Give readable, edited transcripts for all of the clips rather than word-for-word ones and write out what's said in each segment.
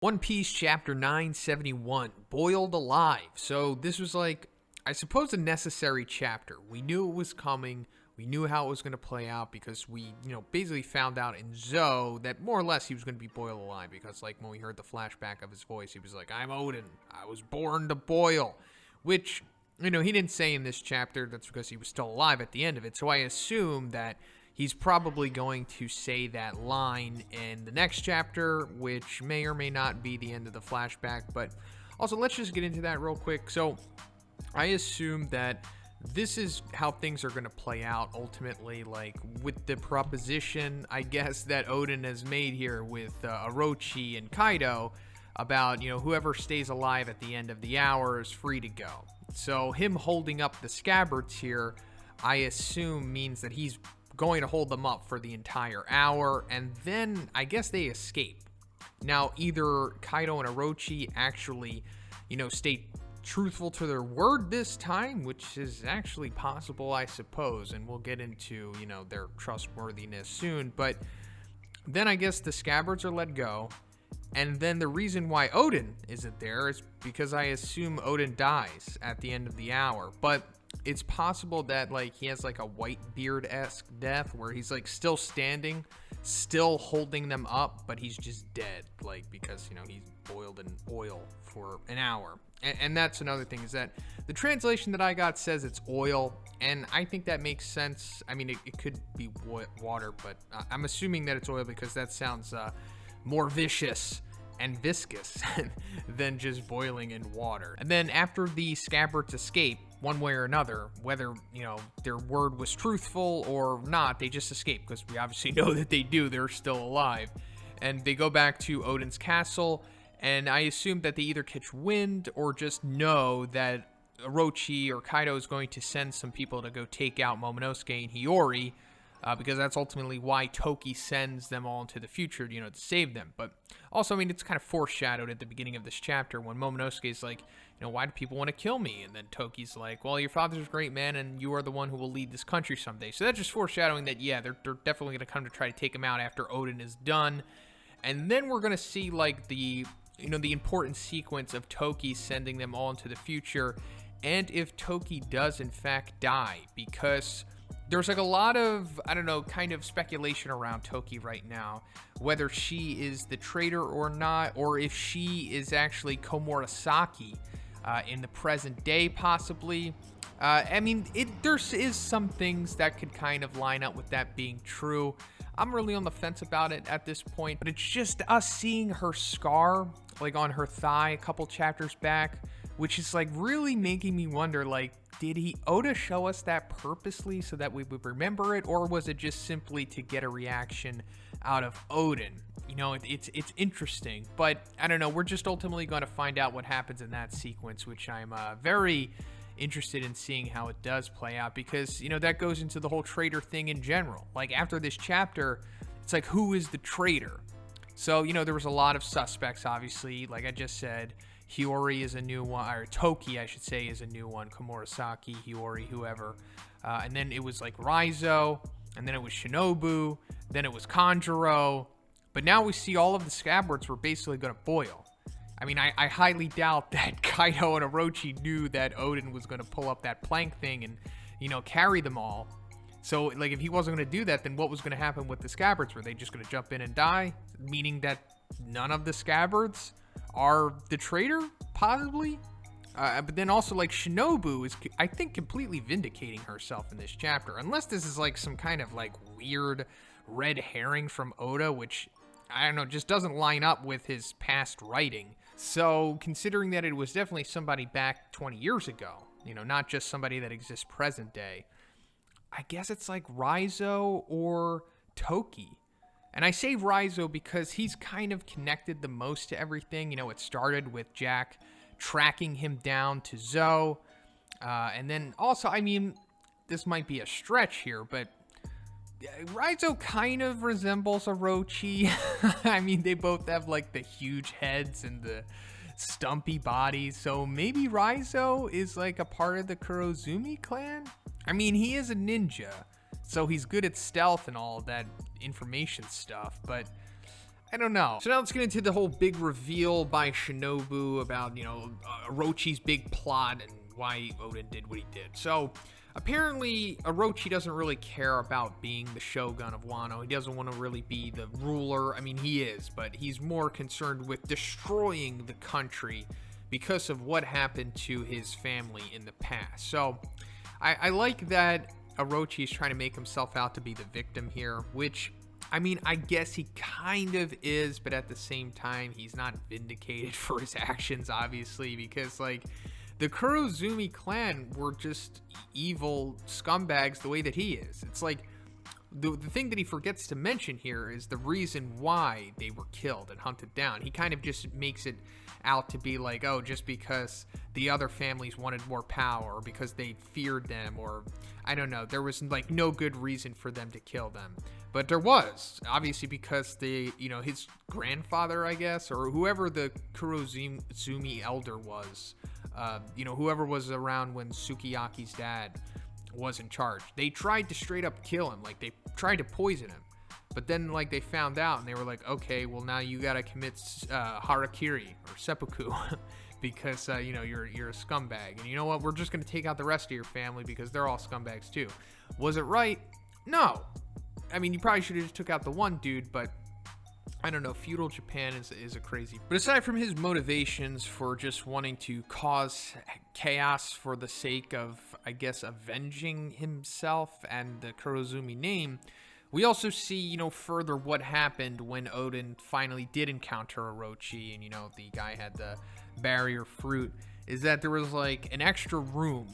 One Piece chapter 971, Boiled Alive. So this was like, I suppose, a necessary chapter. We knew it was coming. We knew how it was going to play out because we, basically found out in Zoe that more or less he was going to be boiled alive because, like, when we heard the flashback of his voice, he was like, I'm Oden. I was born to boil. Which, he didn't say in this chapter. That's because he was still alive at the end of it. So I assume that he's probably going to say that line in the next chapter, which may or may not be the end of the flashback. But also, let's just get into that real quick. So I assume that this is how things are going to play out ultimately, like with the proposition, I guess, that Oden has made here with Orochi and Kaido about, whoever stays alive at the end of the hour is free to go. So him holding up the scabbards here, I assume means that he's going to hold them up for the entire hour, and then I guess they escape. Now, either Kaido and Orochi actually, stay truthful to their word this time, which is actually possible, I suppose, and we'll get into, their trustworthiness soon, but then I guess the scabbards are let go, and then the reason why Oden isn't there is because I assume Oden dies at the end of the hour, but it's possible that, like, he has, like, a Whitebeard-esque death where he's, like, still standing, still holding them up, but he's just dead, like, because, he's boiled in oil for an hour. And that's another thing, is that the translation that I got says it's oil, and I think that makes sense. I mean, it could be water, but I'm assuming that it's oil because that sounds more vicious and viscous than just boiling in water. And then after the scabbards escape, one way or another, whether, their word was truthful or not, they just escape, because we obviously know that they do, they're still alive. And they go back to Oden's castle, and I assume that they either catch wind or just know that Orochi or Kaido is going to send some people to go take out Momonosuke and Hiyori, because that's ultimately why Toki sends them all into the future, to save them. But also, I mean, it's kind of foreshadowed at the beginning of this chapter when Momonosuke's like, why do people want to kill me? And then Toki's like, well, your father's a great man, and you are the one who will lead this country someday. So that's just foreshadowing that, yeah, they're definitely going to come to try to take him out after Oden is done. And then we're going to see, like, the important sequence of Toki sending them all into the future, and if Toki does, in fact, die, because there's, like, a lot of, kind of speculation around Toki right now, whether she is the traitor or not, or if she is actually Komurasaki in the present day, possibly. There is some things that could kind of line up with that being true. I'm really on the fence about it at this point, but it's just us seeing her scar, like, on her thigh a couple chapters back, which is, like, really making me wonder, like, did Oda show us that purposely so that we would remember it, or was it just simply to get a reaction out of Oden? It's interesting, but I don't know. We're just ultimately going to find out what happens in that sequence, which I'm very interested in seeing how it does play out, because, that goes into the whole traitor thing in general. Like, after this chapter, it's like, who is the traitor? So, there was a lot of suspects, obviously. Like I just said, Hiyori is a new one, or Toki, I should say, is a new one. Komurasaki, Hiyori, whoever. And then it was, like, Raizo, and then it was Shinobu, then it was Kanjuro. But now we see all of the scabbards were basically going to boil. I mean, I highly doubt that Kaido and Orochi knew that Oden was going to pull up that plank thing and, carry them all. So, like, if he wasn't going to do that, then what was going to happen with the scabbards? Were they just going to jump in and die? Meaning that none of the scabbards are the traitor, possibly? But then also, like, Shinobu is, I think, completely vindicating herself in this chapter. Unless this is, like, some kind of, like, weird red herring from Oda, which, I don't know, just doesn't line up with his past writing. So, considering that it was definitely somebody back 20 years ago, not just somebody that exists present day, I guess it's like Raizo or Toki. And I say Raizo because he's kind of connected the most to everything. It started with Jack tracking him down to Zoe. And then also, I mean, this might be a stretch here, but Raizo kind of resembles Orochi. I mean, they both have, like, the huge heads and the stumpy bodies. So maybe Raizo is, like, a part of the Kurozumi clan? I mean, he is a ninja, so he's good at stealth and all that information stuff, but I don't know. So now let's get into the whole big reveal by Shinobu about, Orochi's big plot and why Oden did what he did. So apparently Orochi doesn't really care about being the shogun of Wano. He doesn't want to really be the ruler. I mean, he is, but he's more concerned with destroying the country because of what happened to his family in the past. So I like that Orochi is trying to make himself out to be the victim here, which, I mean, I guess he kind of is, but at the same time, he's not vindicated for his actions, obviously, because, like, the Kurozumi clan were just evil scumbags the way that he is. It's like, the thing that he forgets to mention here is the reason why they were killed and hunted down. He kind of just makes it out to be like, oh, just because the other families wanted more power, or because they feared them, or I don't know, there was like no good reason for them to kill them. But there was, obviously, because they, his grandfather, I guess, or whoever the Kurozumi elder was, whoever was around when Sukiyaki's dad was in charge, they tried to straight up kill him. Like, they tried to poison him. But then, like, they found out, and they were like, okay, well, now you gotta commit harakiri, or seppuku, because, you're a scumbag. And you know what? We're just gonna take out the rest of your family because they're all scumbags, too. Was it right? No. I mean, you probably should have just took out the one dude, but I don't know. Feudal Japan is a crazy. But aside from his motivations for just wanting to cause chaos for the sake of, I guess, avenging himself and the Kurozumi name, we also see, further what happened when Oden finally did encounter Orochi and, the guy had the barrier fruit, is that there was, like, an extra room,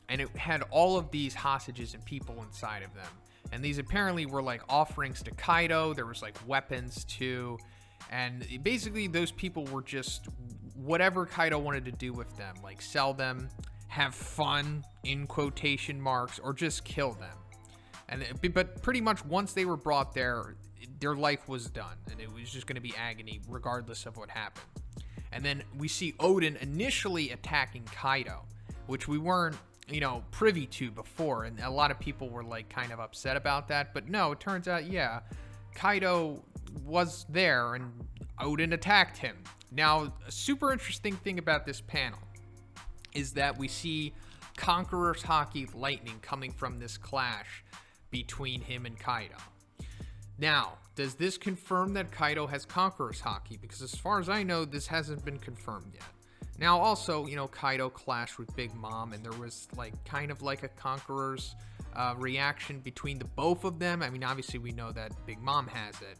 and it had all of these hostages and people inside of them. And these apparently were, like, offerings to Kaido. There was, like, weapons, too. And basically, those people were just whatever Kaido wanted to do with them. Like, sell them, have fun, in quotation marks, or just kill them. But pretty much once they were brought there, their life was done. And it was just going to be agony, regardless of what happened. And then we see Oden initially attacking Kaido, which we weren't, privy to before, and a lot of people were like kind of upset about that. But no, it turns out, yeah, Kaido was there and Oden attacked him. Now, a super interesting thing about this panel is that we see Conqueror's Haki lightning coming from this clash between him and Kaido. Now, does this confirm that Kaido has Conqueror's Haki? Because as far as I know, this hasn't been confirmed yet. Now, also, Kaido clashed with Big Mom, and there was, like, kind of like a Conqueror's reaction between the both of them. I mean, obviously, we know that Big Mom has it.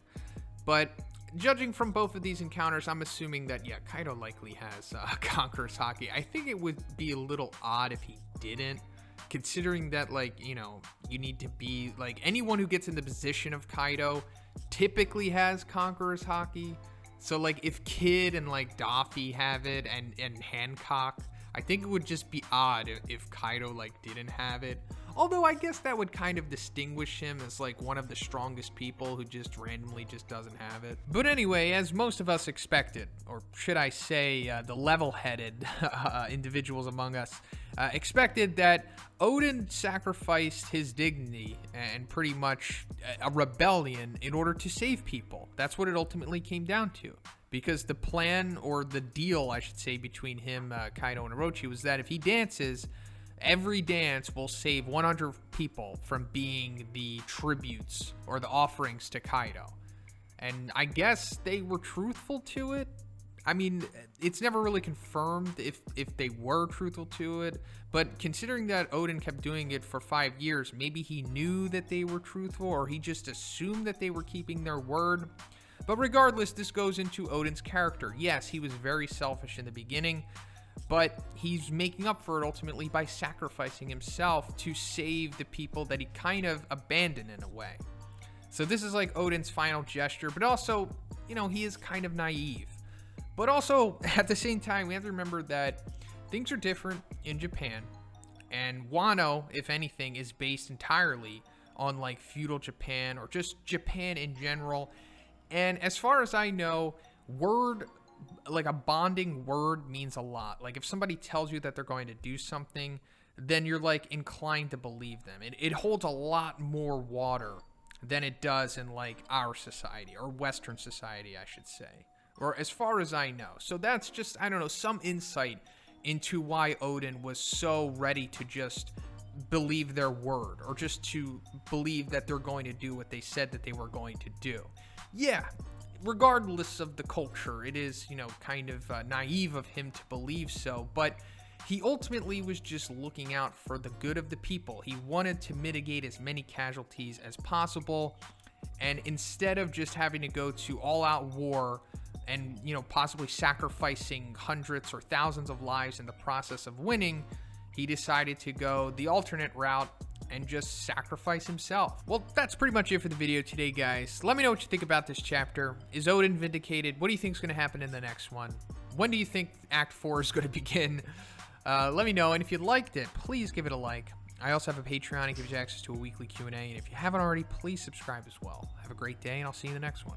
But judging from both of these encounters, I'm assuming that, yeah, Kaido likely has Conqueror's Haki. I think it would be a little odd if he didn't, considering that, like, you need to be, like, anyone who gets in the position of Kaido typically has Conqueror's Haki. So, like, if Kid and, like, Daffy have it and Hancock, I think it would just be odd if Kaido, like, didn't have it. Although I guess that would kind of distinguish him as, like, one of the strongest people who just randomly just doesn't have it. But anyway, as most of us expected, or should I say the level-headed individuals among us expected, that Oden sacrificed his dignity and pretty much a rebellion in order to save people. That's what it ultimately came down to. Because the plan, or the deal, I should say, between him, Kaido, and Orochi was that if he dances, every dance will save 100 people from being the tributes or the offerings to Kaido. And I guess they were truthful to it. I mean, it's never really confirmed if they were truthful to it, but considering that Oden kept doing it for 5 years, maybe he knew that they were truthful, or he just assumed that they were keeping their word. But regardless, this goes into Oden's character. Yes, he was very selfish in the beginning, but he's making up for it ultimately by sacrificing himself to save the people that he kind of abandoned in a way. So this is like Oden's final gesture, but also, he is kind of naive. But also, at the same time, we have to remember that things are different in Japan, and Wano, if anything, is based entirely on, like, feudal Japan, or just Japan in general. And as far as I know, like, a bonding word means a lot. Like, if somebody tells you that they're going to do something, then you're, like, inclined to believe them. It holds a lot more water than it does in like our society, or Western society, I should say, or as far as I know. So that's just, I don't know, some insight into why Oden was so ready to just believe their word, or just to believe that they're going to do what they said that they were going to do. Yeah, regardless of the culture, it is, you know, kind of naive of him to believe so, but he ultimately was just looking out for the good of the people. He wanted to mitigate as many casualties as possible, and instead of just having to go to all-out war and, you know, possibly sacrificing hundreds or thousands of lives in the process of winning, he decided to go the alternate route and just sacrifice himself. Well, that's pretty much it for the video today, guys. Let me know what you think about this chapter. Is Oden vindicated? What do you think is going to happen in the next one? When do you think Act 4 is going to begin? Let me know, and if you liked it, please give it a like. I also have a Patreon. It gives you access to a weekly Q&A, and if you haven't already, please subscribe as well. Have a great day, and I'll see you in the next one.